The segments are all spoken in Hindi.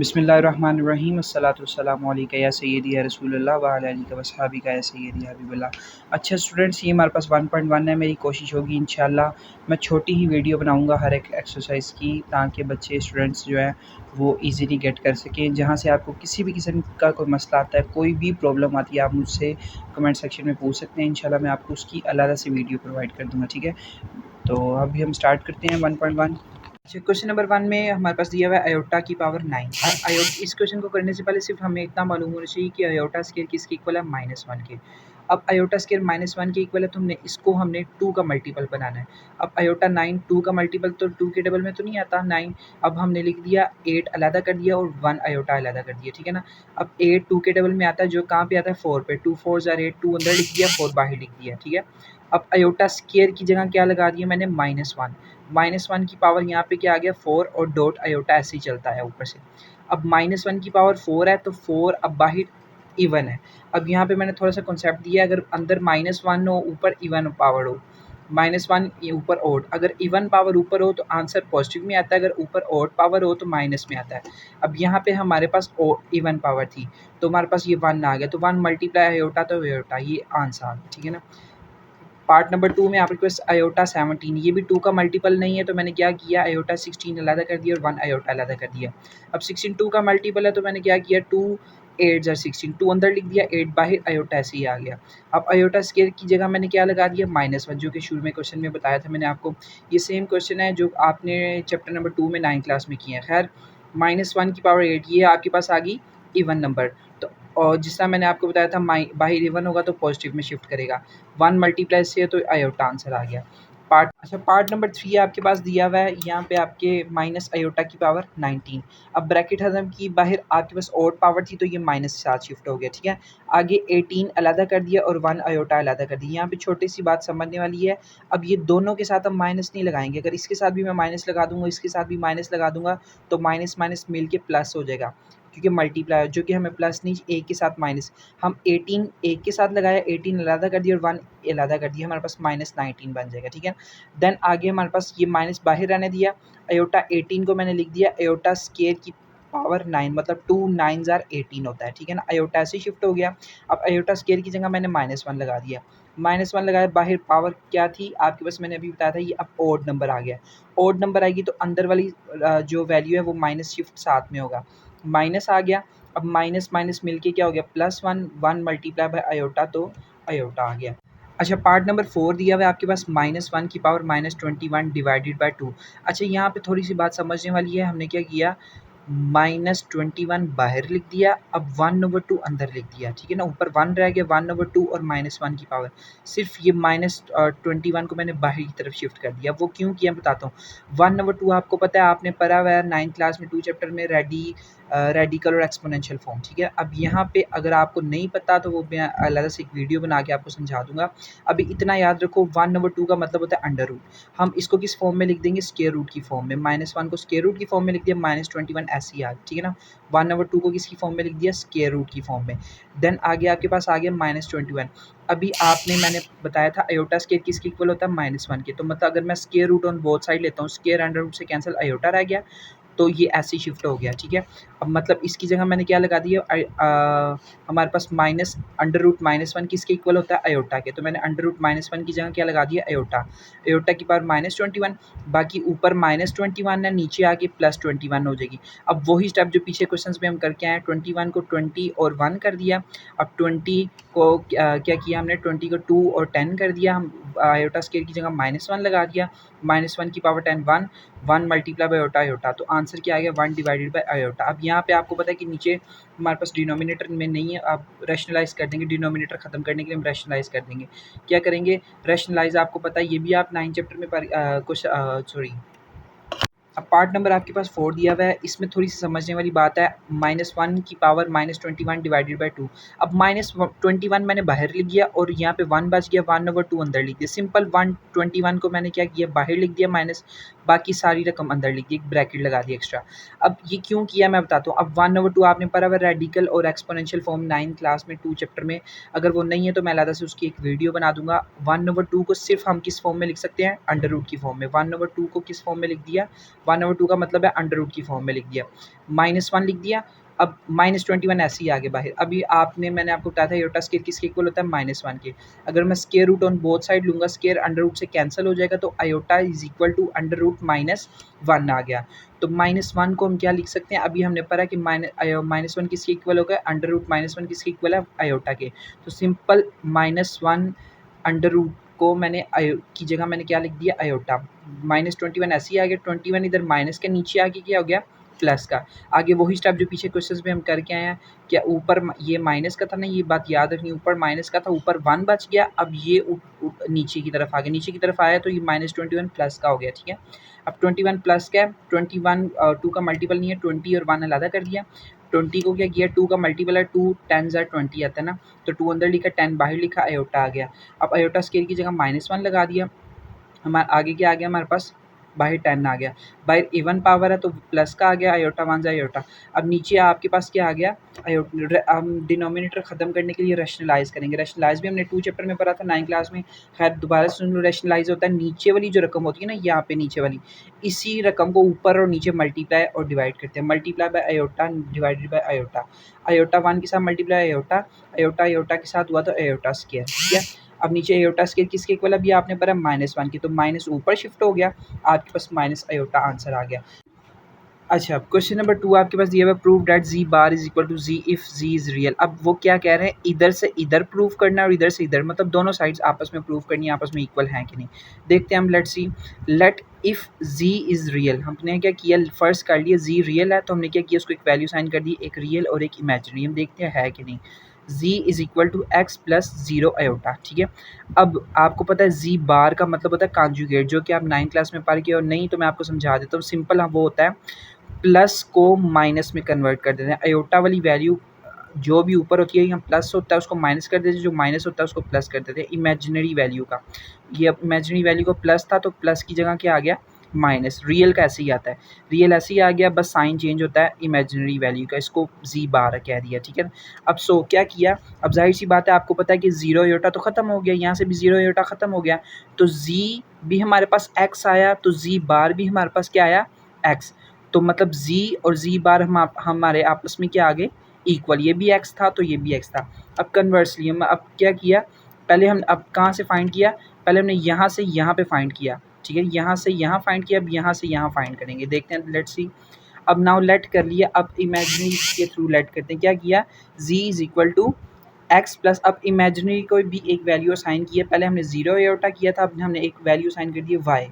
बिस्मिल्लाहिर्रहमानिर्रहीम अस्सलातु वस्सलामु अलैका या सय्यदी या रसूलल्लाह व अला आलिका व अस्हाबिका या सय्यदी या हबीबल्लाह। अच्छा स्टूडेंट्स, ये हमारे पास 1.1 है। मेरी कोशिश होगी इंशाल्लाह मैं छोटी ही वीडियो बनाऊंगा हर एक एक्सरसाइज की, ताकि बच्चे स्टूडेंट्स जो है वो इजीली गेट कर सकें। जहाँ से आपको किसी भी किस्म का कोई मसला आता है, कोई भी प्रॉब्लम आती है, आप मुझसे कमेंट सेक्शन में पूछ सकते हैं। इंशाल्लाह मैं आपको उसकी अलग से वीडियो प्रोवाइड कर दूँगा, ठीक है। तो अभी हम स्टार्ट करते हैं 1.1। अच्छा, क्वेश्चन नंबर 1 में हमारे पास दिया हुआ है अयोटा की पावर 9। इस क्वेश्चन को करने से पहले सिर्फ हमें इतना मालूम होना चाहिए कि अयोटा स्केयर किसके इक्वल है, -1 के। अब अयोटा स्केयर -1 के इक्वल है, तो हमने 2 का मल्टीपल बनाना है। अब अयोटा 9 2 का मल्टीपल तो 2 के डबल में तो नहीं आता 9। अब हमने लिख दिया 8 अलहदा कर दिया और 1 अयोटा अलहदा कर दिया, ठीक है ना। अब 8 2 के डबल में आता है, जो कहाँ पे आता है 4 पे। 2 4 ज़ार 8, 2 अंदर लिख दिया, 4 बाहर लिख दिया, ठीक है। अब अयोटा स्केयर की जगह क्या लगा दिया मैंने, -1। -1 की पावर यहाँ पे क्या आ गया 4 और डॉट अयोटा ऐसे ही चलता है ऊपर से। अब -1 की पावर 4 है, तो 4 अब बाहर इवन है। अब यहाँ पे मैंने थोड़ा सा कॉन्सेप्ट दिया, अगर अंदर -1 हो ऊपर इवन पावर हो, -1 ऊपर ओड, अगर इवन पावर ऊपर हो तो आंसर पॉजिटिव में आता है, अगर ऊपर ओड पावर हो तो माइनस में आता है। अब यहाँ पे हमारे पास इवन पावर थी, तो हमारे पास ये 1 आ गया, तो 1 मल्टीप्लाई अयोटा तो अयोटा, ये आंसर आ गया, ठीक है ना। पार्ट नंबर 2 में आपके पास अयोटा 17, ये भी 2 का मल्टीपल नहीं है, तो मैंने क्या किया, अयोटा 16 अलहदा कर दिया और 1 अयोटा अलहदा कर दिया। अब 16 2 का मल्टीपल है, तो मैंने क्या किया, 2 8 ज़ार 16, 2 अंदर लिख दिया, 8 बाहर, अयोटा ऐसे ही आ गया। अब अयोटा स्केयर की जगह मैंने क्या लगा दिया, -1, जो कि शुरू में क्वेश्चन में बताया था मैंने आपको। ये सेम क्वेश्चन है जो आपने चैप्टर नंबर 2 में 9th क्लास में किया है। खैर, -1 की पावर 8, ये आपके पास आ गई इवन नंबर। तो और जिस तरह मैंने आपको बताया था, बाहर इवन होगा तो पॉजिटिव में शिफ्ट करेगा। 1 मल्टीप्लाई से, तो अयोटा आंसर आ गया। पार्ट नंबर 3 आपके पास दिया हुआ है, यहाँ पे आपके माइनस अयोटा की पावर 19। अब ब्रैकेट हजम की, बाहर आपके पास ऑड पावर थी, तो ये माइनस के साथ शिफ्ट हो गया, ठीक है। आगे 18 अलहदा कर दिया और 1 अयोटा अलहदा कर दिया। यहाँ पे छोटी सी बात समझने वाली है। अब ये दोनों के साथ हम माइनस नहीं लगाएंगे, अगर इसके साथ भी मैं माइनस लगा दूंगा, इसके साथ भी माइनस लगा दूंगा, तो माइनस माइनस मिल के प्लस हो जाएगा, क्योंकि मल्टीप्लाई, जो कि हमें प्लस नहीं, एक के साथ माइनस। हम 18 एक के साथ लगाया, 18 अलहदा कर दिया और 1 अलहदा कर दिया, हमारे पास -19 बन जाएगा, ठीक है। देन आगे हमारे पास ये माइनस बाहर रहने दिया, अयोटा 18 को मैंने लिख दिया अयोटा स्केयर की पावर 9, मतलब 2 9 ज़ार 18 होता है, ठीक है ना। अयोटा ऐसे शिफ्ट हो गया। अब अयोटा स्केयर की जगह मैंने -1 लगा दिया, -1 लगाया, बाहर पावर क्या थी आपके पास, मैंने अभी बताया था, ये अब ओड नंबर आ गया। ओड नंबर आएगी तो अंदर वाली जो वैल्यू है वो माइनस शिफ्ट साथ में होगा, माइनस आ गया। अब माइनस माइनस मिलके क्या हो गया, +1, 1 मल्टीप्लाई बाय अयोटा, तो अयोटा आ गया। अच्छा, पार्ट नंबर 4 दिया हुआ है आपके पास, -1 की पावर -21 डिवाइडेड बाय 2। अच्छा, यहाँ पे थोड़ी सी बात समझने वाली है। हमने क्या किया, -21 बाहर लिख दिया, अब 1/2 अंदर लिख दिया, ठीक है ना। ऊपर 1 रह गया, 1/2 और -1 की पावर, सिर्फ ये -21 को मैंने बाहर की तरफ शिफ्ट कर दिया। वो क्यों किया बताता हूँ। 1/2 आपको पता है, आपने पढ़ा हुआ है 9th क्लास में 2 चैप्टर में, रेडिकल और एक्सपोनेंशियल फॉर्म, ठीक है। अब यहाँ पे अगर आपको नहीं पता तो वो मैं अलग से एक वीडियो बना के आपको समझा दूंगा। अभी इतना याद रखो, 1/2 का मतलब होता है अंडर रूट। हम इसको किस फॉर्म में लिख देंगे, स्क्वायर रूट की फॉर्म में। -1 को स्क्वायर रूट की फॉर्म में लिख दिया, -21 ऐसे ही आ गया, ठीक है ना। 1/2 को किसकी फॉर्म में लिख दिया, स्क्वायर रूट की फॉर्म में। देन आगे आपके पास आ गया -21। अभी मैंने बताया था अयोटा स्क्वायर किसके इक्वल होता है, -1 के। तो मतलब अगर मैं square root on both side लेता हूँ, स्क्वायर अंडर रूट से कैंसिल, अयोटा रह गया, तो ये ऐसे ही शिफ्ट हो गया, ठीक है। अब मतलब इसकी जगह मैंने क्या लगा दिया, हमारे पास माइनस अंडर रूट -1 किसके इक्वल होता है, अयोटा के। तो मैंने अंडर रूट -1 की जगह क्या लगा दिया, अयोटा। अयोटा की पावर -21, बाकी ऊपर -21 है, नीचे आके +21 हो जाएगी। अब वही स्टेप जो पीछे क्वेश्चंस में हम करके आए, 21 को 20 और 1 कर दिया। अब 20 को क्या किया हमने, 20 को 2 और 10 कर दिया। हम अयोटा स्क्वायर की जगह -1 लगा दिया, -1 की पावर 10 1 मल्टीप्लाई बाय अयोटा, तो आंसर क्या आ गया, 1 डिवाइडेड बाय अयोटा। अब यहाँ पे आपको पता है कि नीचे हमारे पास डिनोमिनेटर में नहीं है, आप रैशनलाइज कर देंगे, डिनोमिनेटर खत्म करने के लिए हम रैशनलाइज कर देंगे। क्या करेंगे, रैशनलाइज, आपको पता है ये भी आप 9 चैप्टर में सॉरी। अब पार्ट नंबर आपके पास 4 दिया हुआ है, इसमें थोड़ी सी समझने वाली बात है। -1 की पावर -21 डिवाइडेड बाय 2। अब -21 मैंने बाहर लिख दिया और यहाँ पे 1 बच गया, 1/2 अंदर लिख दिया। सिंपल 121 को मैंने क्या किया, बाहर लिख दिया, बाकी सारी रकम अंदर लिख दी, एक ब्रैकेट लगा दी एक्स्ट्रा। अब ये क्यों किया मैं बताता हूँ। अब 1/2 आपने पढ़ा हुआ रेडिकल और एक्सपोनेंशियल फॉर्म 9th क्लास में 2 चैप्टर में, अगर वो नहीं है तो मैं अलग से उसकी एक वीडियो बना दूंगा। 1/2 को सिर्फ हम किस फॉर्म में लिख सकते हैं, अंडर रूट की फॉर्म में। 1/2 को किस फॉर्म में लिख दिया, 1/2 का मतलब है अंडर रूट की फॉर्म में लिख दिया, -1 लिख दिया। अब -21 ऐसे ही आगे बाहर। अभी मैंने आपको बताया था आयोटा स्केयर किसके इक्वल होता है, -1 के। अगर मैं square root on both side लूँगा, स्केयर अंडर रूट से कैंसिल हो जाएगा, तो iota is equal to under root -1 आ गया। तो -1 को हम क्या लिख सकते हैं, अभी हमने पढ़ा कि -1 किसके इक्वल हो गया, अंडर रूट -1 किसके इक्वल है, आयोटा के। तो सिंपल -1 अंडर रूट को मैंने की जगह मैंने क्या लिख दिया, आयोटा। -21 ऐसे ही आ गया, 21 इधर माइनस के नीचे आगे क्या हो गया, प्लस का। आगे वही स्टेप जो पीछे क्वेश्चंस में हम करके आए हैं। क्या ऊपर ये माइनस का था ना, ये बात याद रखनी, ऊपर माइनस का था, ऊपर 1 बच गया। अब ये नीचे की तरफ आ गया, नीचे की तरफ आया तो ये -21 प्लस का हो गया, ठीक है। अब 21 प्लस का है, 21 2 का मल्टीपल नहीं है, 20 और 1 अलग कर दिया। 20 को क्या किया, 2 का मल्टीपल है, 2 10 20 आता है ना, तो 2 अंदर लिखा, 10 बाहर लिखा, आयोटा आ गया। अब आयोटा स्केयर की जगह -1 लगा दिया, हमारे आगे क्या आ गया, हमारे पास बाहर 10 आ गया। बाहर इवन पावर है तो प्लस का आ गया, आयोटा 1 आयोटा। अब नीचे आपके पास क्या आ गया, हम डिनोमिनेटर ख़त्म करने के लिए रैशनलाइज करेंगे। रैशनलाइज भी हमने 2 चैप्टर में पढ़ा था 9 क्लास में। खैर दोबारा सुन लो, रैशनलाइज होता है नीचे वाली जो रकम होती है ना, यहाँ पे नीचे वाली, इसी रकम को ऊपर और नीचे मल्टीप्लाई और डिवाइड करते हैं। Multiply by iota divided by iota. Iota 1 के साथ मल्टीप्लाई आयोटा, आयोटा आयोटा के साथ हुआ तो आयोटा स्केयर, ठीक है। अब नीचे आयोटा स्केयर किसके इक्वल, अभी आपने पढ़ा -1 की, तो माइनस ऊपर शिफ्ट हो गया, आपके पास माइनस आयोटा आंसर आ गया। अच्छा, क्वेश्चन नंबर 2 आपके पास दिया हुआ है, prove that z bar is equal to z if z is real. अब वो क्या कह रहे हैं, इधर से इधर प्रूव करना है और इधर से इधर, मतलब दोनों साइड्स आपस में प्रूव करनी है, आपस में इक्वल हैं कि नहीं। देखते हैं हम, let see, let if z is real. हमने क्या किया, फर्स्ट कर लिया जी रियल है, तो हमने क्या किया, उसको एक वैल्यू साइन कर दी, एक रियल और एक इमेजिनरी। हम देखते हैं है कि नहीं। Z is equal to x plus 0 iota, ठीक है। अब आपको पता है जी बार का मतलब होता है कॉन्जुगेट, जो कि आप 9 क्लास में पढ़ के, और नहीं तो मैं आपको समझा देता हूँ। सिंपल हाँ, वो होता है प्लस को माइनस में कन्वर्ट कर देते हैं। आयोटा वाली वैल्यू जो भी ऊपर होती है, यहाँ प्लस होता है उसको माइनस कर देते हैं, जो माइनस होता है उसको प्लस कर देते हैं, इमेजिनरी वैल्यू का। ये अब इमेजिनरी वैल्यू को प्लस था तो प्लस की जगह क्या आ गया, माइनस। रियल का ऐसे ही आता है, रियल ऐसे ही आ गया, बस साइन चेंज होता है इमेजिनरी वैल्यू का। इसको जी बार कह दिया, ठीक है। अब सो क्या किया, अब जाहिर सी बात है, आपको पता है कि 0 आयोटा तो ख़त्म हो गया, यहाँ से भी 0 आयोटा ख़त्म हो गया, तो जी भी हमारे पास एक्स आया, तो जी बार भी हमारे पास क्या आया, एक्स। तो मतलब जी और जी बार हमारे आपस में क्या आ गए, इक्वल। ये भी एक्स था तो ये भी एक्स था। अब कन्वर्सली हम अब क्या किया, पहले हम अब कहाँ से फाइंड किया, पहले हमने यहाँ से यहाँ पे फाइंड किया, ठीक है। यहाँ से यहाँ फाइंड किया, अब यहाँ से यहाँ फाइंड करेंगे, देखते हैं, लेट्स सी। अब नाउ लेट कर लिया, अब इमेजिनरी के थ्रू लेट करते हैं। क्या किया, z is equal to x plus, अब इमेजिनरी को भी एक वैल्यू असाइन किया। पहले हमने 0 आयोटा किया था, अब हमने एक वैल्यू असाइन कर दी वाई,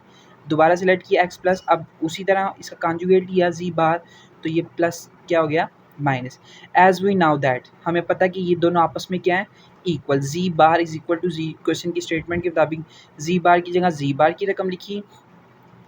दोबारा सेलेक्ट किया एक्स प्लस। अब उसी तरह इसका कॉन्जुगेट लिया जी बार, तो ये प्लस क्या हो गया, minus. As we now that, हमें पता कि ये दोनों आपस में क्या है, equal. Z bar is equal to z, question की स्टेटमेंट के मुताबिक जी बार की जगह जी बार की रकम लिखी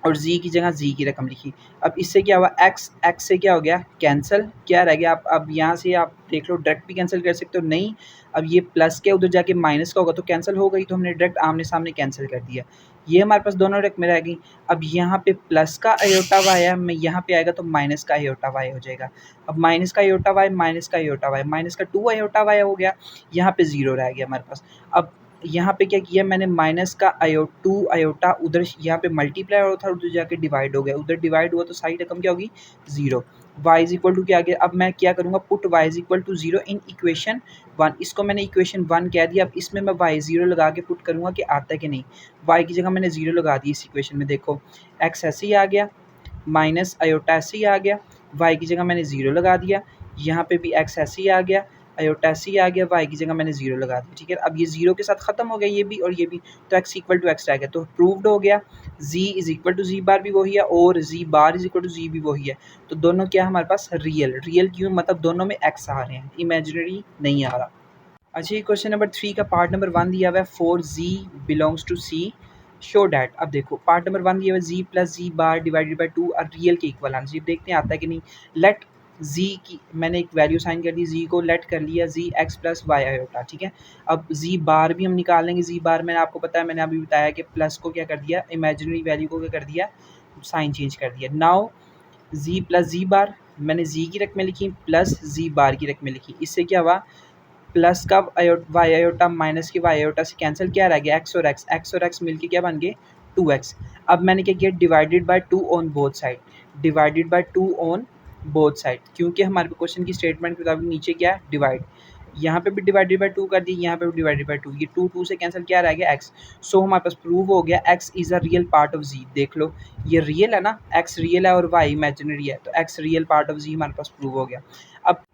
और जी की जगह जी की रकम लिखी। अब इससे क्या हुआ, एक्स एक्स से क्या हो गया, कैंसिल, क्या रह गया, आप अब यहाँ से आप देख लो, डायरेक्ट भी कैंसिल कर सकते हो, नहीं। अब ये प्लस के उधर जाके माइनस का होगा तो कैंसिल हो गई, तो हमने डायरेक्ट आमने सामने कैंसिल कर दिया। ये हमारे पास दोनों रकमें रह गई। अब यहाँ पे प्लस का आयोटा वाई है, मैं यहाँ पे आएगा तो माइनस का आयोटा वाई हो जाएगा। अब माइनस का आयोटा वाई, माइनस का आयोटा वाई, माइनस का 2 आयोटा वाई हो गया, यहाँ पे 0 रह गया हमारे पास। अब यहाँ पे क्या किया मैंने, माइनस का 2 आयोटा उधर यहाँ पे मल्टीप्लाई हो था, उधर जाके डिवाइड हो गया, उधर डिवाइड हुआ तो सारी रकम क्या होगी, 0। वाई इज इक्वल टू क्या आ गया, अब मैं क्या करूँगा, put y is equal to 0 in equation 1। इसको मैंने इक्वेशन 1 कह दिया। अब इसमें मैं वाई 0 लगा के पुट करूँगा कि आता है कि नहीं। वाई की जगह मैंने 0 लगा दी इस इक्वेशन में, देखो एक्स ऐसे ही आ गया, माइनस आयोटा ऐसे ही आ गया, वाई की जगह मैंने 0 लगा दिया, यहाँ पे भी एक्स ऐसे ही आ गया, आयोटा ऐसे ही आ गया, वाई की जगह मैंने 0 लगा दिया, ठीक है। अब ये 0 के साथ ख़त्म हो गया, ये भी और ये भी, तो एक्स इक्वल टू एक्स रह गया, तो प्रूव्ड हो गया। जी इज इक्वल टू जी बार भी वही है और जी बार इज इक्वल टू जी भी वही है, तो दोनों क्या हमारे पास रियल। रियल क्यों, मतलब दोनों में एक्स आ रहे हैं, इमेजिनरी नहीं आ रहा। अच्छा, ये क्वेश्चन नंबर 3 का पार्ट नंबर 1 दिया हुआ है, for z belongs to C show that. अब देखो पार्ट नंबर 1 दिया हुआ है, z plus z bar divided by 2 और रियल के इक्वल आंसर। देखते हैं आता है कि नहीं। लेट जी की मैंने एक वैल्यू साइन कर दी, जी को लेट कर लिया, जी एक्स प्लस वाई आयोटा, ठीक है। अब जी बार भी हम निकाल लेंगे। जी बार मैंने आपको पता है, मैंने अभी बताया कि प्लस को क्या कर दिया, इमेजिनरी वैल्यू को क्या कर दिया, साइन चेंज कर दिया। नाउ जी प्लस जी बार, मैंने जी की रकमें लिखी प्लस जी बार की रकमें लिखी, इससे क्या हुआ, प्लस का वाई आयोटा माइनस के वाई आयोटा से कैंसिल, क्या रह गया एक्स और एक्स मिलके क्या बन गए 2x। अब मैंने क्या किया, divided by 2 on both side, divided by 2 on both side, क्योंकि हमारे क्वेश्चन की स्टेटमेंट के मुताबिक नीचे क्या है डिवाइड, यहाँ पे भी डिवाइडेड बाय 2 कर दी, यहाँ पे भी डिवाइडेड बाय 2, ये 2 से कैंसिल, क्या रह गया x। सो हमारे पास प्रूव हो गया x is a real part of z। देख लो ये रियल है ना, x रियल है और y इमेजिनरी है, तो x real part of z हमारे पास प्रूव हो गया। अब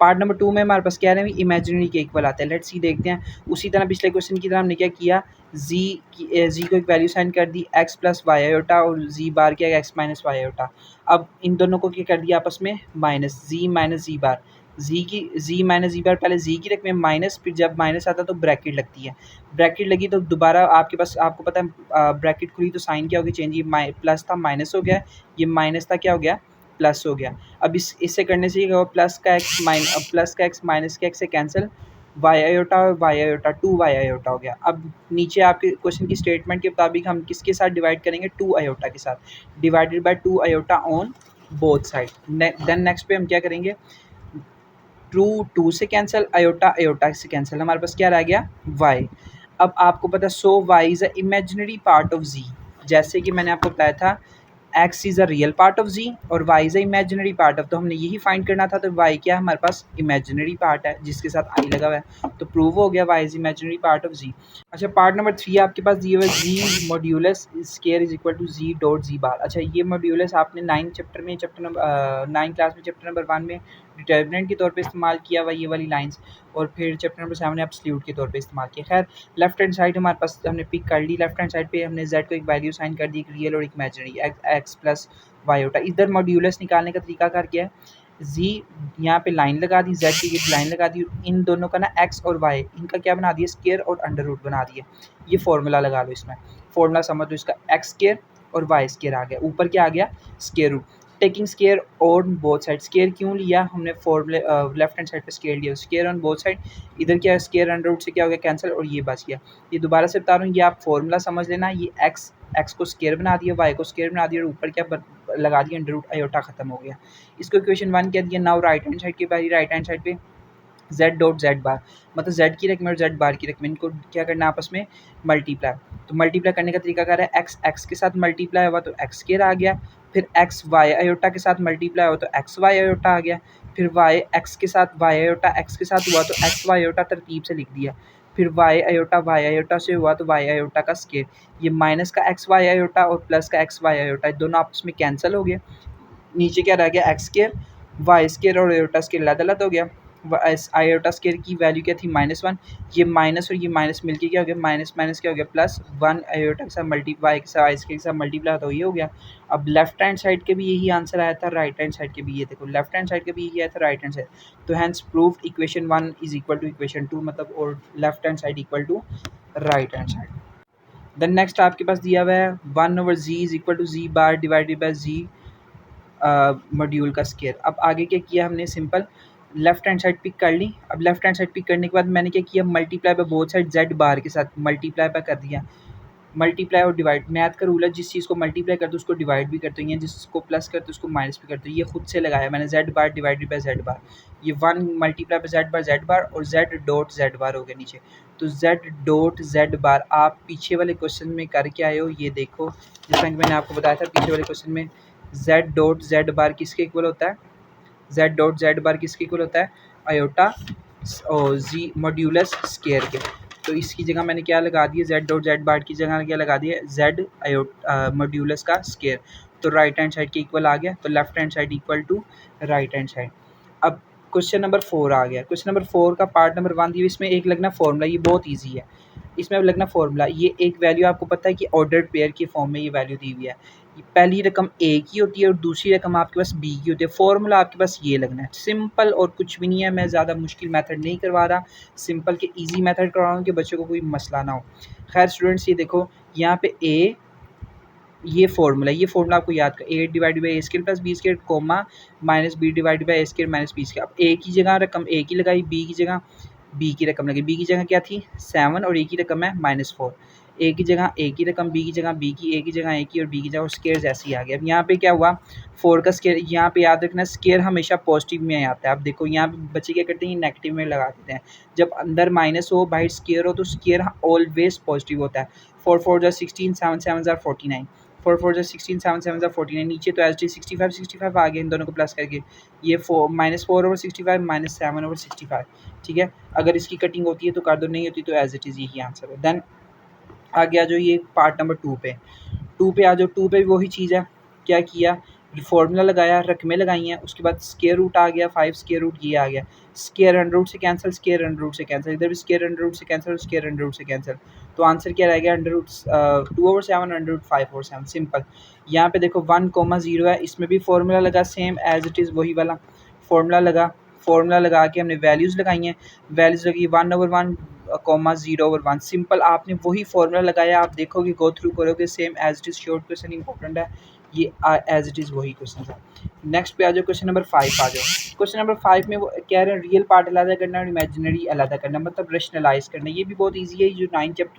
पार्ट नंबर 2 में हमारे पास क्या है, इमेजिनरी के इक्वल आता है। लेट्स सी देखते हैं, उसी तरह पिछले क्वेश्चन की तरह हमने क्या किया, जी को एक वैल्यू साइन कर दी x प्लस वाई आयोटा और जी बार किया x माइनस वाई आयोटा। अब इन दोनों को क्या कर दिया आपस में माइनस, जी बार, जी माइनस जी बार, पहले जी की रकमें माइनस, फिर जब माइनस आता तो ब्रैकेट लगती है, ब्रैकेट लगी तो दोबारा आपके पास, आपको पता है ब्रैकेट खुली तो साइन क्या हो गया चेंज, ये प्लस था माइनस हो गया, ये माइनस था क्या हो गया प्लस हो गया। अब इससे करने से ये प्लस का एक्स माइनस के एक्स से कैंसिल, वाई आयोटा और वाई आयोटा 2 वाई आयोटा हो गया। अब नीचे आपके क्वेश्चन की स्टेटमेंट के मुताबिक हम किसके साथ डिवाइड करेंगे, 2 आयोटा के साथ, divided by 2 iota on both side. Then next पे हम क्या करेंगे, 2 से कैंसिल, आयोटा आयोटा से कैंसिल, हमारे पास क्या रह गया y। अब आपको पता है सो y is a imaginary part of z, जैसे कि मैंने आपको बताया था x is a real part of z और y is a imaginary part of, तो हमने यही फाइंड करना था, तो y क्या है हमारे पास इमेजिनरी पार्ट है जिसके साथ i लगा हुआ है, तो प्रूव हो गया y is imaginary part of z। अच्छा पार्ट नंबर 3 आपके पास दिए हुए z modulus square is equal to z dot z bar. अच्छा ये मॉड्यूलस आपने 9 चैप्टर में, चैप्टर नंबर 9 क्लास में चैप्टर नंबर 1 में डिटर्मिनेंट के तौर पे इस्तेमाल किया हुआ ये वाली लाइंस, और फिर चैप्टर नंबर 7 में एब्सोल्यूट के तौर पे इस्तेमाल किया। खैर लेफ्ट हैंड साइड हमारे पास हमने पिक कर ली, लेफ्ट हैंड साइड पे हमने z को एक वैल्यू साइन कर दी, एक रियल और एक इमेजिनरी, x प्लस वाई होता। इधर मॉड्यूलस निकालने का तरीका कर क्या है, जी यहाँ पे लाइन लगा दी, z की लाइन लगा दी, इन दोनों का ना x और y इनका क्या बना दिया स्केयर और अंडर रूट बना दिया, ये फॉर्मूला लगा लो, इसमें फॉर्मूला समझ लो, इसका x स्केयर और y स्केयर आ गया, ऊपर क्या आ गया square root, taking square on both side. Square क्यों लिया हमने, फॉर्मूले लेफ्ट हैंड साइड पे स्केयर लिया, स्केयर ऑन बोथ साइड, इधर क्या स्केयर अंडर रूट से क्या हो गया कैंसिल और ये बच गया। ये दोबारा से बता रहा हूँ, ये आप फॉर्मूला समझ लेना, ये x को स्केयर बना दिया, y को स्केयर बना दिया और ऊपर क्या लगा दिया अंडर रूट, आयोटा खत्म हो गया। इसको इक्वेशन 1 कह दिया। नाउ राइट हैंड साइड की बारी, राइट हैंड साइड पे z डॉट z बार, मतलब z की रकम और z बार की रकम, इनको क्या करना है आपस में मल्टीप्लाई, तो मल्टीप्लाई करने का तरीका क्या है, x के साथ मल्टीप्लाई हुआ तो x स्केयर आ गया, फिर x y आयोटा के साथ मल्टीप्लाई हुआ तो x y आयोटा आ गया, फिर y x के साथ y आयोटा x के साथ हुआ तो x y आयोटा तरतीब से लिख दिया, फिर y आयोटा से हुआ तो y आयोटा का स्केयर, ये माइनस का x y आयोटा और प्लस का x y आयोटा दोनों आपस में कैंसिल हो गया, नीचे क्या रह गया एक्स स्केयर, वाई स्केयर और आयोटा स्केयर अलग अलग हो गया। आयोटा स्केयर की वैल्यू क्या थी -1, ये माइनस और ये माइनस मिलके क्या हो गया माइनस माइनस क्या हो गया +1, आयोटा के साथ मल्टीप्लाई के साथ वाई स्केयर के साथ मल्टीप्लाई तो ये हो गया। अब लेफ्ट हैंड साइड के भी यही आंसर आया था, राइट हैंड साइड के भी, ये देखो लेफ्ट हैंड साइड के भी यही आया था, राइट हैंड साइड, तो hence proved equation 1 is equal to equation 2, मतलब और left hand side equal to right hand side. Then next आपके पास दिया हुआ है 1/z is equal to z bar divided by z module का स्केयर। अब आगे क्या किया हमने, simple left hand side pick कर ली। अब लेफ्ट हैंड साइड पिक करने के बाद मैंने क्या किया, multiply by both side z बार के साथ मल्टीप्लाई बाय कर दिया, मल्टीप्लाई और डिवाइड, मैथ का रूल है जिस चीज़ को मल्टीप्लाई करते हो उसको डिवाइड भी करते हैं, जिसको प्लस करते हो उसको माइनस भी करते हो, ये खुद से लगाया मैंने z बार डिवाइडेड बाय z बार, ये 1 मल्टीप्लाई बाय z बार और z डॉट z बार हो गया नीचे, तो z डॉट z बार आप पीछे वाले क्वेश्चन में करके आए हो, ये देखो जैसा कि मैंने आपको बताया था पीछे वाले क्वेश्चन में z डॉट z बार किसके इक्वल होता है, z डॉट z बार किसके इक्वल होता है आयोटा और जी मॉड्यूलस स्केयर के, तो इसकी जगह मैंने क्या लगा दिया, z डॉट z बार की जगह क्या लगा दिया z मॉड्यूलस का स्केयर, तो राइट हैंड साइड के इक्वल आ गया, तो left hand side equal to right hand side. अब क्वेश्चन नंबर 4 आ गया, क्वेश्चन नंबर 4 का पार्ट नंबर 1 दिया, इसमें एक लगना फॉर्मूला, ये बहुत ईजी है, इसमें लगना फॉर्मूला, ये एक वैल्यू आपको पता है कि ऑर्डर्ड पेयर के फॉर्म में ये वैल्यू दी हुई है, पहली रकम ए की होती है और दूसरी रकम आपके पास बी की होती है, फॉर्मूला आपके पास ये लगना है, सिंपल और कुछ भी नहीं है, मैं ज़्यादा मुश्किल मेथड नहीं करवा रहा, सिंपल के इजी मेथड करवा रहा हूँ कि बच्चों को कोई मसला ना हो। खैर स्टूडेंट्स ये देखो यहाँ पे ए, ये फॉर्मूला आपको याद कर, a divide by a square plus b square comma minus b divide by a square minus b square. अब ए की जगह रकम ए की लगाई, बी की जगह बी की रकम लगी, बी की जगह क्या थी 7 और ए की रकम है -4, ए की जगह ए की रकम, बी की जगह बी की, ए की जगह ए की और बी की जगह, और स्केयर्स ऐसे ही आ गया। अब यहाँ पे क्या हुआ, 4 का स्केयर, यहाँ पे याद रखना स्केयर हमेशा पॉजिटिव में आता है। अब देखो यहाँ पे बच्चे क्या करते हैं, नेगेटिव में लगा देते हैं। जब अंदर माइनस हो, बाहर स्केयर हो, तो स्केयर ऑलवेज पॉजिटिव होता है। 4 4 जा 16, 7 7 जा 49, 4 4 जा 16, 7 7 जा 49, नीचे तो एच डी 65 आ गए इन दोनों को प्लस करके, ये -4/65 -7/65, ठीक है। अगर इसकी कटिंग होती है तो कर दो, नहीं होती तो एज इट इज़ यही आंसर है। देन आ गया जो ये पार्ट नंबर 2 पे, 2 पे आ जाओ। 2 पे भी वही चीज़ है, क्या किया, फार्मूला लगाया, रकमें लगाई हैं, उसके बाद स्क्वायर रूट आ गया, 5 स्क्वायर रूट ये आ गया, स्क्वायर अंडर रूट से कैंसिल, स्क्वायर अंडर रूट से कैंसिल, इधर भी स्क्वायर अंडर रूट से कैंसिल, स्क्वायर अंडर रूट से कैंसिल, तो आंसर क्या रह गया, under root 2/7 under root 5/7, simple. यहाँ पे देखो 1,0 है, इसमें भी फार्मूला लगा सेम एज इट इज़ वही वाला फार्मूला लगा, फार्मूला लगा के हमने वैल्यूज़ लगाई हैं, वैल्यूज़ लगी 1/1 0/1, सिंपल। आपने वही फार्मूला लगाया, आप देखोगे गो थ्रू करोगे same as it is, short question important है ये, एज इट इज़ वही क्वेश्चन था। नेक्स्ट पे आ जाओ, क्वेश्चन नंबर 5 आ जाओ। क्वेश्चन नंबर 5 में वो कह रहे हैं रियल पार्ट अलग करना और इमेजिनरी अलग करना, मतलब रेशनलाइज करना। ये भी बहुत ईजी है, जो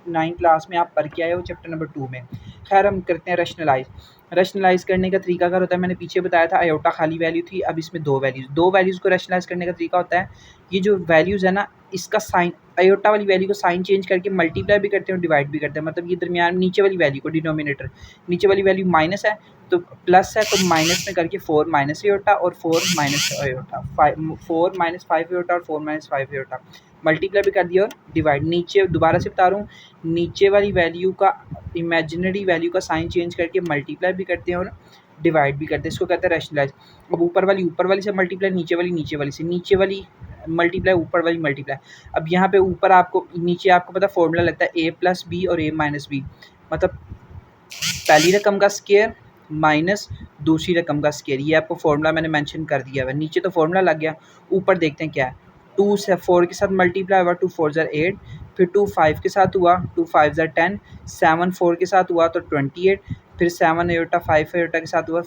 9 क्लास में आप पढ़ के आए हो चैप्टर नंबर 2 में। खैर हम करते हैं रेशनलाइज। रेशनलाइज करने का तरीका क्या होता है, मैंने पीछे बताया था, आयोटा खाली वैल्यू थी, अब इसमें दो वैल्यूज़ को रेशनलाइज करने का तरीका होता है, ये जो वैल्यूज़ है ना, इसका साइन, आयोटा वाली वैल्यू को साइन चेंज करके मल्टीप्लाई भी करते हैं और डिवाइड भी करते हैं, मतलब ये दरमियान नीचे वाली वैल्यू को, डिनोमिनेटर नीचे वाली वैल्यू माइनस है तो प्लस है, तो माइनस में करके 4 माइनस आयोटा और 4 माइनस आयोटा, 4 माइनस 5 आयोटा और 4 माइनस 5 आयोटा, मल्टीप्लाई भी कर दिया और डिवाइड। नीचे दोबारा से बता रहा हूँ, नीचे वाली वैल्यू का, इमेजिनरी वैल्यू का साइन चेंज करके मल्टीप्लाई भी करते हैं और डिवाइड भी करते हैं, इसको कहते हैं रैशनलाइज। अब ऊपर वाली से मल्टीप्लाई, नीचे वाली से, नीचे वाली मल्टीप्लाई, ऊपर वाली मल्टीप्लाई। अब यहाँ पे ऊपर आपको, नीचे आपको पता फॉर्मूला लगता है a प्लस बी और a माइनस बी, मतलब पहली रकम का स्केयर माइनस दूसरी रकम का स्केयर, ये आपको फॉर्मूला मैंने मेंशन कर दिया है। नीचे तो फॉर्मूला लग गया, ऊपर देखते हैं क्या है। 2 से 4 के साथ मल्टीप्लाई हुआ, 2 4 ज़र 8, फिर 2 5 के साथ हुआ, 2 5 ज़र 10, 7 4 के साथ हुआ तो 28, फिर 7 आयोटा 5 आयोटा के साथ हुआ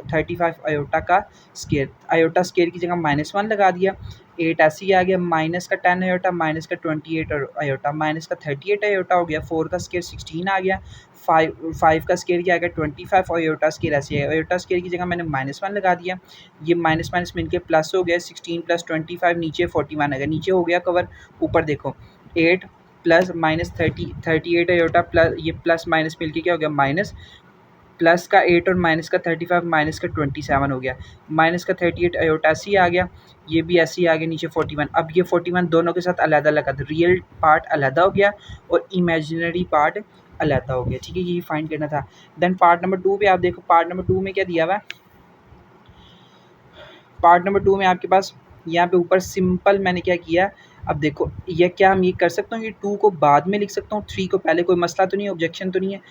35 आयोटा का स्केयर, आयोटा स्केयर की जगह -1 लगा दिया, 8 ऐसे ही आ गया, माइनस का 10 आयोटा, माइनस का 28 आयोटा, माइनस का 38 आयोटा हो गया, 4 का स्केयर 16 आ गया, 5 का स्केयर क्या आ गया 25, और आयोटा स्केयर ऐसे है, आयोटा स्केयर की जगह मैंने -1 लगा दिया, ये माइनस माइनस मिलके प्लस हो गया, 16 + 25 नीचे 41 आ गया, नीचे हो गया कवर, ऊपर देखो 8 प्लस माइनस 38 आयोटा प्लस ये प्लस माइनस मिलके क्या हो गया माइनस, प्लस का 8 और माइनस का 35, माइनस का 27 हो गया, माइनस का 38 आयोटा ऐसे ही आ गया, ये भी ऐसे ही आ गया, नीचे 41। अब ये 41 दोनों के साथ अलग अलग था, रियल पार्ट अलग हो गया और इमेजिनरी पार्ट अलग हो गया, ठीक है, ये फाइंड करना था। देन पार्ट नंबर 2 पे आप देखो, पार्ट नंबर 2 में क्या दिया हुआ है, पार्ट नंबर 2 में आपके पास यहाँ पे ऊपर सिंपल मैंने क्या किया, अब देखो ये क्या हम ये कर सकता हूँ, ये 2 को बाद में लिख सकता हूँ, 3 को पहले, कोई मसला तो नहीं है, ऑब्जेक्शन तो नहीं है।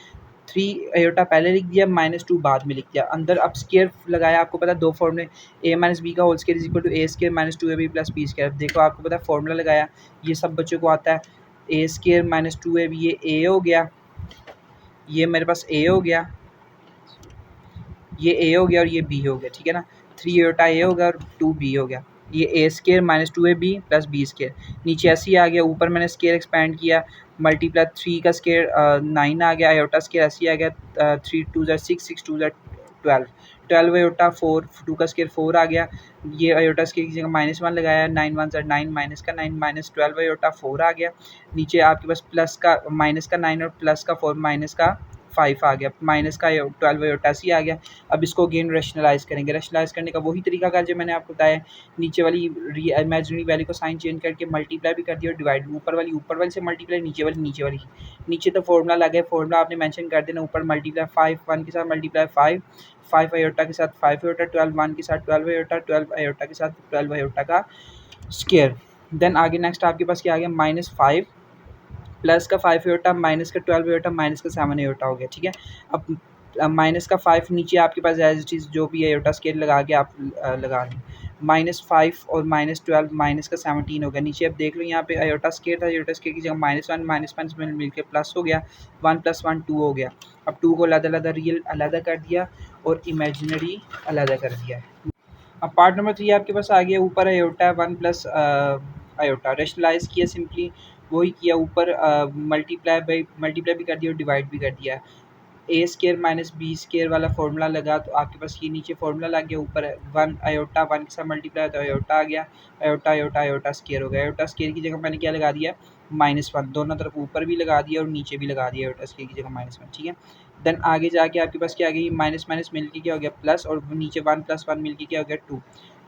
3 आयोटा पहले लिख दिया, -2 बाद में लिख दिया, अंदर अब स्केयर लगाया, आपको पता है दो फॉर्मूले, a माइनस बी का whole square is equal to a square minus 2ab plus b square. देखो आपको पता है फॉर्मूला लगाया, ये सब बच्चों को आता है, a स्केयर माइनस 2ab, ये a हो गया, ये मेरे पास a हो गया, ये a हो गया और ये b हो गया, ठीक है ना, 3 आयोटा a हो गया और 2b हो गया, ये a square minus 2ab plus b square, नीचे ऐसे ही आ गया, ऊपर मैंने स्केयर एक्सपैंड किया, मल्टीप्लाई 3 का स्केयर 9 आ गया, आयोटा स्केयर ऐसे ही आ गया, 3 2 ज़र 6, 6 2 ज़र 12, 12 आयोटा 4, 2 का स्केयर 4 आ गया, ये आयोटा स्केयर की जगह -1 लगाया, 9 1 ज़र 9, माइनस का 9, माइनस 12 आयोटा 4 आ गया, नीचे आपके पास प्लस का माइनस का 9 और प्लस का 4, माइनस का 5 आ गया, माइनस का 12 आयोटा सी आ गया। अब इसको अगेन रैशनलाइज करेंगे, रैशनलाइज करने का वही तरीका का जो मैंने आपको बताया, नीचे वाली इमेजिनरी वैल्यू को साइन चेंज करके मल्टीप्लाई भी कर दिया और डिवाइड, ऊपर वाली से मल्टीप्लाई, नीचे वाली, नीचे तो फॉर्मूला लगा है, फॉर्मूला आपने मेंशन कर देना, ऊपर मल्टीप्लाई 5 1 के साथ मल्टीप्लाई 5 आयोटा के साथ 5 आयोटा, 12 1 के साथ 12 आयोटा, 12 आयोटा के साथ 12 आयोटा का स्क्वायर। देन आगे नेक्स्ट आपके पास क्या आ गया, -5 प्लस का 5 आयोटा, माइनस का 12 आयोटा, माइनस का 7 आयोटा हो गया, ठीक है। अब माइनस का 5 नीचे आपके पास एज इट इज़ जो भी आयोटा स्केल लगा के आप लगा लें, -5 और -12 माइनस का 17 हो गया, नीचे अब देख लो यहाँ पे आयोटा स्केयर था, आयोटा स्केयर की जगह -1 -1 में मिलकर प्लस हो गया, 1 + 1 2 हो गया। अब 2 को अलग रियल अलग कर दिया और इमेजिनरी अलग कर दिया है। अब पार्ट नंबर 3 आपके पास आ गया, ऊपर आयोटा 1 प्लस आयोटा, रेशनलाइज किया सिंपली, वही किया, ऊपर मल्टीप्लाई भी कर दिया और डिवाइड भी कर दिया। ए स्केयर माइनस बी स्केयर वाला फॉर्मूला लगा तो आपके पास ये नीचे फॉर्मूला लग गया, ऊपर वन आयोटा वन के साथ मल्टीप्लाई तो आयोटा आ गया, आयोटा आयोटा आयोटा स्केयर हो गया। आयोटा स्केयर की जगह मैंने क्या लगा दिया, -1, दोनों तरफ ऊपर भी लगा दिया और नीचे भी लगा दिया आयोटा स्केयर की जगह -1, ठीक है। देन आगे जाके आपके पास क्या आ गई, माइनस माइनस मिलके क्या हो गया प्लस, और नीचे 1 + 1 मिलके क्या हो गया 2।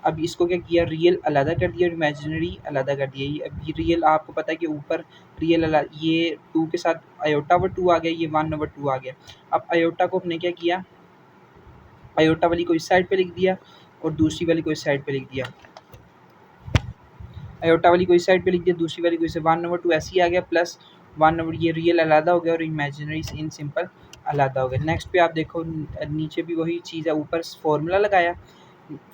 अब इसको क्या किया, रियल अलग कर दिया और इमेजिनरी अलग कर दिया। अब ये रियल आपको पता है कि ऊपर रियल अलग, ये 2 के साथ आयोटा/2 आ गया, ये 1/2 आ गया। अब आयोटा को हमने क्या किया, आयोटा वाली को इस साइड पे लिख दिया और दूसरी वाली को इस साइड पे लिख दिया। आयोटा वाली को इस साइड पे लिख दिया, दूसरी वाली को इसे 1/2 ऐसे ही आ गया, प्लस 1/, ये रियल अलग हो गया और इमेजिनरी इन सिंपल अलग हो गया। नेक्स्ट पे आप देखो नीचे भी वही चीज़ है, ऊपर फॉर्मूला लगाया,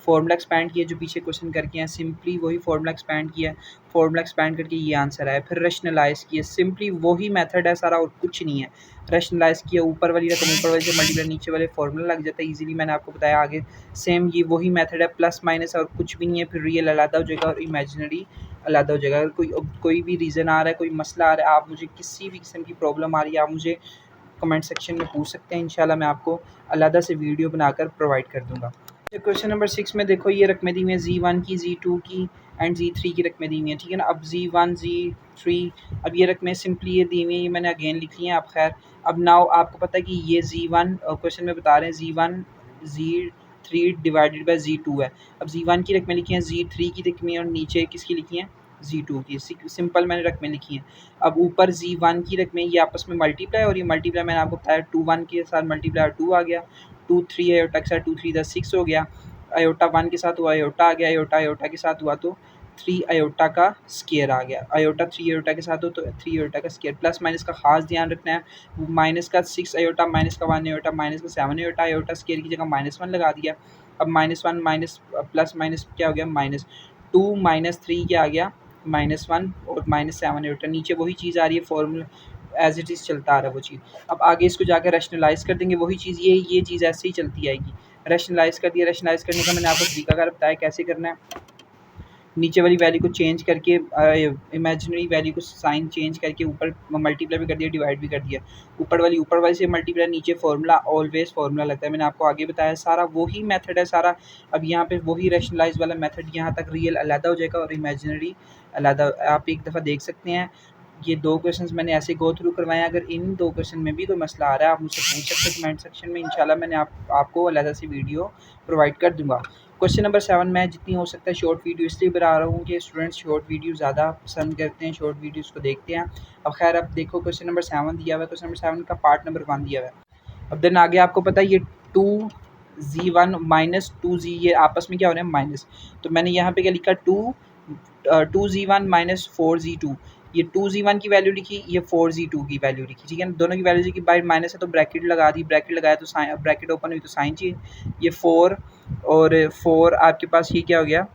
फॉर्मूला एक्सपैंड किया, जो पीछे क्वेश्चन करके हैं सिंपली वही फॉर्मूला एक्सपैंड किया, फॉर्मूला एक्सपैंड करके ये आंसर आया। फिर रैशनलाइज किया, सिंपली वही मेथड है सारा और कुछ नहीं है। रैशनलाइज किया, ऊपर वाली रकम ऊपर वाली से मल्टीप्लाई, नीचे वाले फॉर्मूला लग जाता है इजीली, मैंने आपको बताया आगे। सेम ये वही मेथड है, प्लस माइनस और कुछ भी नहीं है, फिर रियल अलग हो जाएगा और इमेजिनरी अलग हो जाएगा। अगर कोई भी रीज़न आ रहा है, कोई मसला आ रहा है, आप मुझे किसी भी किस्म की प्रॉब्लम आ रही है, आप मुझे कमेंट सेक्शन में पूछ सकते हैं, इंशाल्लाह मैं आपको अलग से वीडियो बनाकर प्रोवाइड कर दूँगा। क्वेश्चन नंबर 6 में देखो ये रकमें दी हुई हैं, Z1 की, Z2 की एंड Z3 की रकमें दी हुई हैं, ठीक है ना। अब Z1 Z3, अब ये रकमें सिंपली ये दी हुई हैं, ये मैंने अगेन लिख ली हैं। अब खैर अब नाउ आपको पता है कि ये Z1 क्वेश्चन में बता रहे हैं Z1 Z3 divided by Z2 है। अब Z1 की रकमें लिखी हैं, Z3 की रकमें और नीचे किसकी लिखी हैं, Z2 की। सिंपल मैंने रकमें लिखी हैं। अब ऊपर Z1 की रकमें ये आपस में मल्टीप्लाई, और ये मल्टीप्लाई मैंने आपको बताया 2 1 के साथ मल्टीप्लाई 2 आ गया, 2 3 आयोटा के साथ 2 3 6 हो गया, आयोटा 1 के साथ हुआ आयोटा आ गया, आयोटा आयोटा के साथ हुआ तो 3 आयोटा का स्केयर आ गया, आयोटा 3 आयोटा के साथ हो तो 3 आयोटा का स्केयर। प्लस माइनस का खास ध्यान रखना है, माइनस का 6 आयोटा, माइनस का 1 आयोटा, माइनस का 7 आयोटा, आयोटा स्केयर की जगह -1 लगा दिया। अब -1 माइनस प्लस माइनस क्या हो गया, -2 -3 क्या आ गया, -1 और -7 आयोटा, नीचे वही चीज़ आ रही है, फॉर्मूला एज इट इज़ चलता आ रहा है वो चीज़। अब आगे इसको जाकर रैशनलाइज़ कर देंगे, वही चीज़ ये चीज़ ऐसे ही चलती आएगी। रैशनलाइज़ कर दिया, रैशनलाइज़ करने का मैंने आपको तरीकाकार बताया कैसे करना है। नीचे वाली वैल्यू को चेंज करके इमेजिनरी वैल्यू को साइन चेंज करके ऊपर मल्टीप्लाई भी कर दिया, डिवाइड भी कर दिया। ऊपर वाली से मल्टीप्लाई, नीचे फार्मूला, ऑलवेज फार्मूला लगता है, मैंने आपको आगे बताया सारा वही मेथड है सारा। अब यहाँ पे वही रैशनलाइज वाला मेथड, यहाँ तक रियल अलग हो जाएगा और इमेजिनरी अलग। आप एक दफ़ा देख सकते हैं, ये 2 क्वेश्चंस मैंने ऐसे गो थ्रू करवाए हैं। अगर इन 2 क्वेश्चन में भी कोई मसला आ रहा है, आप मुझसे पूछ सकते हैं कमेंट सेक्शन में, इंशाल्लाह मैंने आपको अलग से वीडियो प्रोवाइड कर दूँगा। क्वेश्चन नंबर 7 मैं जितनी हो सकता है शॉर्ट वीडियो इसलिए बना रहा हूँ कि स्टूडेंट्स शॉर्ट वीडियो ज़्यादा पसंद करते हैं, शॉर्ट वीडियोज़ को देखते हैं। अब खैर अब देखो क्वेश्चन नंबर 7 दिया हुआ है, क्वेश्चन नंबर 7 का पार्ट नंबर 1 दिया हुआ है। अब देन आगे आपको पता है ये 2Z1 माइनस 2Z, ये आपस में क्या हो रहे हैं माइनस, तो मैंने यहाँ पे क्या लिखा 2Z1 माइनस 4Z2, ये 2Z1 की वैल्यू लिखी, ये 4Z2 की वैल्यू लिखी, ठीक है ना। दोनों की वैल्यू लिखी, बाय माइनस है तो ब्रैकेट लगा दी, ब्रैकेट लगाया तो साइन, ब्रैकेट ओपन हुई तो साइन चेंज, ये 4 और 4 आपके पास ये क्या हो गया,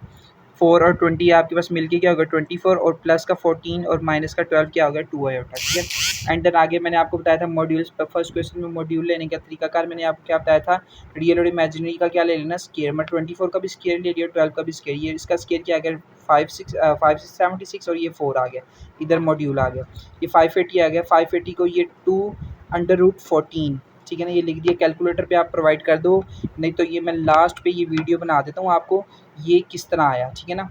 4 और 20 आपके पास मिलके क्या होगा 24, और प्लस का 14 और माइनस का 12 क्या होगा 2 आयोटा, ठीक है। एंड देन आगे मैंने आपको बताया था मॉड्यूल्स, फर्स्ट क्वेश्चन में मॉड्यूल लेने का तरीकाकार मैंने आपको क्या बताया था, रियल और इमेजिनरी का क्या ले लेना स्केयर, मैं 24 का भी स्केयर ले लिया, 12 का भी स्केयर, ये इसका स्केयर क्या आ गया 576 और ये 4 आ गया, इधर मॉड्यूल आ गया, ये 580 आ गया, 580 को ये 2√14, ठीक है ना, ये लिख दिया, कैलकुलेटर पे आप प्रोवाइड कर दो, नहीं तो ये मैं लास्ट पे ये वीडियो बना देता हूँ आपको ये किस तरह आया, ठीक है ना।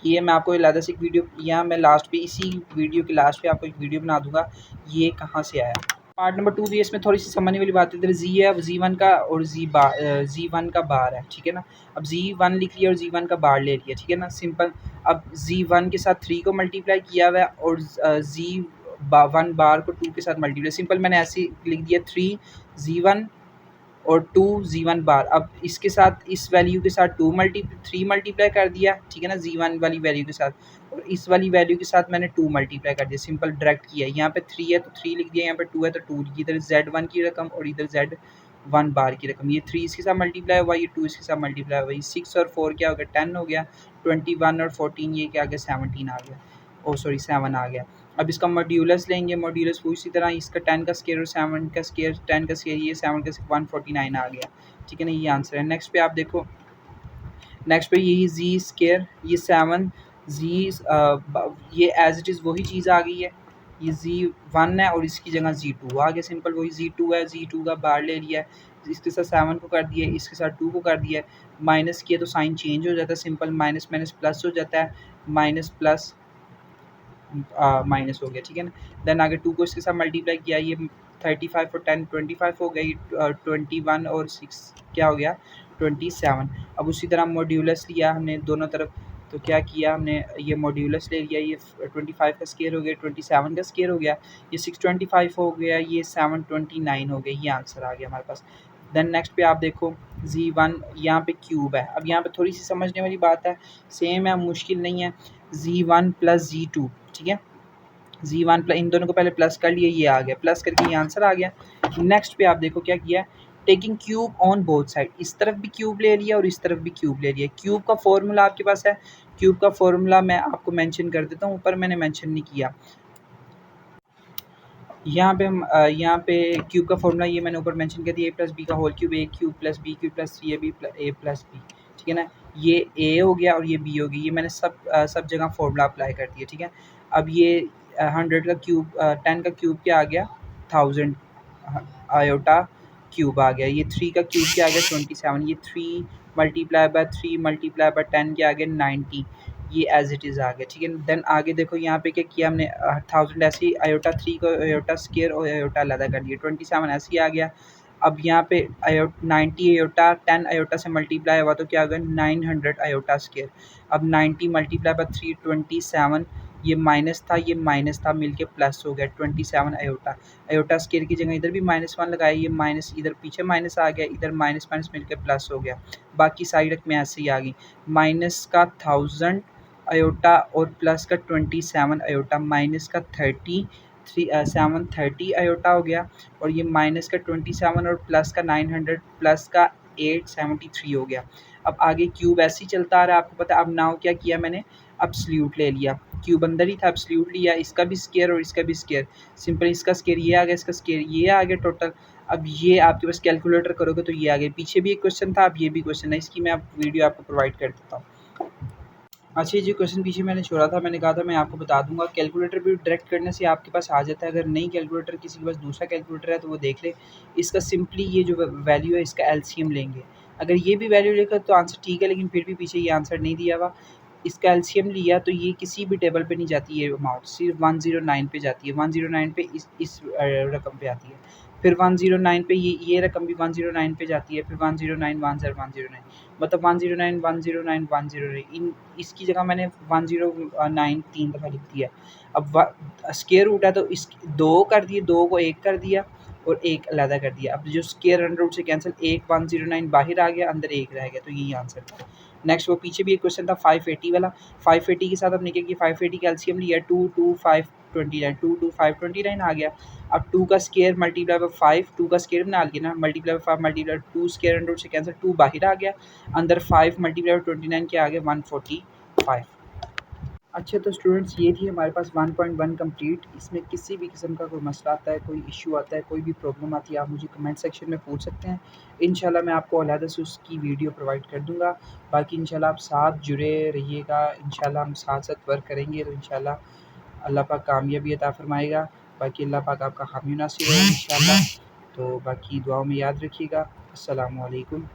ये मैं आपको अलग से एक वीडियो, यहाँ मैं लास्ट पे इसी वीडियो के लास्ट पे आपको एक वीडियो बना दूंगा ये कहाँ से आया। पार्ट नंबर 2 भी इसमें थोड़ी सी समझने वाली बात है, इधर जी है, अब Z1 का और Z1 का बार है, ठीक है ना। अब Z1 लिख लिया और Z1 का बार ले लिया, ठीक है ना, सिंपल। अब Z1 के साथ 3 को मल्टीप्लाई किया हुआ है और Z1 बार को 2 के साथ मल्टीप्लाई, सिंपल मैंने ऐसे लिख दिया 3Z1 और 2Z1 बार। अब इसके साथ इस वैल्यू के साथ 3 मल्टीप्लाई कर दिया, ठीक है ना, Z1 वाली वैल्यू के साथ, और इस वाली वैल्यू के साथ मैंने 2 मल्टीप्लाई कर दिया, सिंपल डायरेक्ट किया। यहाँ पे 3 है तो 3 लिख दिया, यहाँ पे 2 है तो 2, इधर Z1 की रकम और इधर Z1 बार की रकम, ये 3 इसके साथ मल्टीप्लाई हुआ, ये 2 इसके साथ मल्टीप्लाई हुआ, ये 6 और 4 क्या हो गया 10 हो गया, 21 और 14 ये क्या आ गया 17 आ गया, ओ सॉरी 7 आ गया। अब इसका मॉड्यूलस लेंगे, मॉड्यूलस वो इसी तरह इसका 10 का स्केयर और 7 का स्केयर, 10 का स्केयर ये 7 का 149 आ गया, ठीक है ना, ये आंसर है। नेक्स्ट पे आप देखो, नेक्स्ट पे यही जी स्केयर, ये 7 ये एज इट इज़ वही चीज़ आ गई है, ये Z1 है और इसकी जगह Z2 आ गया। सिंपल वही Z2 है, Z2 का बाहर ले लिया है, इसके साथ 7 को कर दिया, इसके साथ 2 को कर दिया, माइनस किया तो साइन चेंज हो जाता है। सिंपल माइनस माइनस प्लस हो जाता है, माइनस प्लस माइनस हो गया, ठीक है ना। देन आगे 2 को इसके साथ मल्टीप्लाई किया, ये 35 और 10 25 हो गई, 21 और 6 क्या हो गया 27। अब उसी तरह मॉड्यूलस लिया हमने दोनों तरफ, तो क्या किया हमने, ये मॉड्यूलस ले लिया, ये 25 का स्केयर हो गया, 27 का स्केयर हो गया, ये 625 हो गया, ये 729 हो गया, ये आंसर आ गया हमारे पास। देन नेक्स्ट पे आप देखो Z1 यहाँ पे क्यूब है। अब यहाँ पे थोड़ी सी समझने वाली बात है, सेम है, मुश्किल नहीं है। Z1 प्लस Z2, ठीक है, Z1 प्लस, इन दोनों को पहले प्लस कर लिए, ये आ गया, प्लस करके ये आंसर आ गया। नेक्स्ट पे आप देखो क्या किया, taking cube on both side, इस तरफ भी क्यूब ले लिया और इस तरफ भी क्यूब ले लिया। क्यूब का फॉर्मूला आपके पास है, क्यूब का फॉर्मूला मैं आपको मेंशन कर देता हूँ, ऊपर मैंने मेंशन नहीं किया। यहाँ पे हम यहाँ पे क्यूब का फॉर्मूला ये मैंने ऊपर मेंशन कर दिया, ए प्लस बी का whole cube, a cube plus b cube plus c a b a plus b, ठीक है ना। ये ए हो गया और ये बी हो गई, ये मैंने सब जगह फॉर्मूला अप्लाई कर दिया, ठीक है। अब ये 100 का क्यूब 10 का क्यूब क्या आ गया 1000 आयोटा क्यूब आ गया, ये 3 का क्यूब क्या आ गया 27, ये 3 मल्टीप्लाई बाय 3 मल्टीप्लाई बाय 10 क्या आ गया 90, ये एज इट इज़ आ गया, ठीक है। देन आगे देखो यहाँ पे क्या किया हमने, 1000 ऐसे ही आयोटा 3 को आयोटा स्केयर और आयोटा अलग कर दिया, 27 ऐसे ही आ गया। अब यहाँ पे 90 आयोटा 10 आयोटा से मल्टीप्लाई हुआ तो क्या होगा 900 आयोटा स्केयर। अब 90 मल्टीप्लाई बाय 327, ये माइनस था, ये माइनस था, मिलके प्लस हो गया 27 आयोटा। आयोटा स्केयर की जगह इधर भी -1 लगाया, ये माइनस इधर पीछे माइनस आ गया, इधर माइनस माइनस मिलके प्लस हो गया, बाकी साइड में ऐसे ही आ गई। माइनस का 1000 आयोटा और प्लस का 27 आयोटा, माइनस का 730 आयोटा हो गया, और ये माइनस का 27 और प्लस का 900 प्लस का 873 हो गया। अब आगे क्यूब ऐसे ही चलता आ रहा है, आपको पता है। अब नाउ क्या किया मैंने, एब्सोल्यूट ले लिया, क्यूब अंदर ही था, एब्सोल्यूट लिया, इसका भी स्केयर और इसका भी स्केयर। सिंपल इसका स्केयर ये आ गया, इसका स्केयर ये आ गया टोटल। अब ये आपके पास कैलकुलेटर करोगे तो ये आ गया, पीछे भी एक क्वेश्चन था, अब ये भी क्वेश्चन है, इसकी मैं आप वीडियो आपको प्रोवाइड कर देता हूँ। अच्छा, ये जो क्वेश्चन पीछे मैंने छोड़ा था, मैंने कहा था मैं आपको बता दूंगा, कैलकुलेटर भी डायरेक्ट करने से आपके पास आ जाता है। अगर नहीं कैलकुलेटर किसी के पास दूसरा कैलकुलेटर है तो वो देख ले, इसका सिंपली ये जो वैल्यू है इसका एलसीएम लेंगे। अगर ये भी वैल्यू लेकर तो आंसर ठीक है, लेकिन फिर भी पीछे ये आंसर नहीं दिया हुआ, इसका एलसीएम लिया तो ये किसी भी टेबल पे नहीं जाती, ये अमाउंट सिर्फ 109 पे जाती है, 109 पे इस रकम पे आती है। फिर 109 पे ये रकम भी 109 पे जाती है, फिर 109 109, मतलब 109 109 109, इन इसकी जगह मैंने 109 3 दफ़ा लिख दिया। अब स्केयर रूट है तो इस 2 कर दिए, 2 को 1 कर दिया और 1 अलहदा कर दिया। अब जो स्केयर अंडर रूट से कैंसिल, 1 109 बाहर आ गया, अंदर 1 रह गया, तो यही आंसर था। नेक्स्ट वो पीछे भी एक क्वेश्चन था 580 वाला, 580 के साथ हमने क्या किया, 580 का एलसीएम लिया, 2 2 5 29, 2 2 5 29 आ गया। अब 2 का स्केयर मल्टीप्लाई बाय 5, 2 का स्केयर बना लिया ना, multiply by 5 multiply 2 square under root से कैंसिल, 2 बाहर आ गया, अंदर 5 मल्टीप्लाई बाय 29 क्या आ गया 145। अच्छा, तो स्टूडेंट्स ये थी हमारे पास 1.1 कंप्लीट। इसमें किसी भी किस्म का कोई मसला आता है, कोई इशू आता है, कोई भी प्रॉब्लम आती है, आप मुझे कमेंट सेक्शन में पूछ सकते हैं। इंशाल्लाह मैं आपको अलहदा से उसकी वीडियो प्रोवाइड कर दूंगा। बाकी इंशाल्लाह आप साथ जुड़े रहिएगा, इंशाल्लाह हम साथ साथ वर्क करेंगे, तो इंशाल्लाह अल्लाह पाक कामयाबी अता फ़रमाएगा। बाकी अल्लाह पाक आपका हामी नासिर है इंशाल्लाह। तो बाकी दुआओं में याद रखिएगा। अस्सलामु अलैकुम।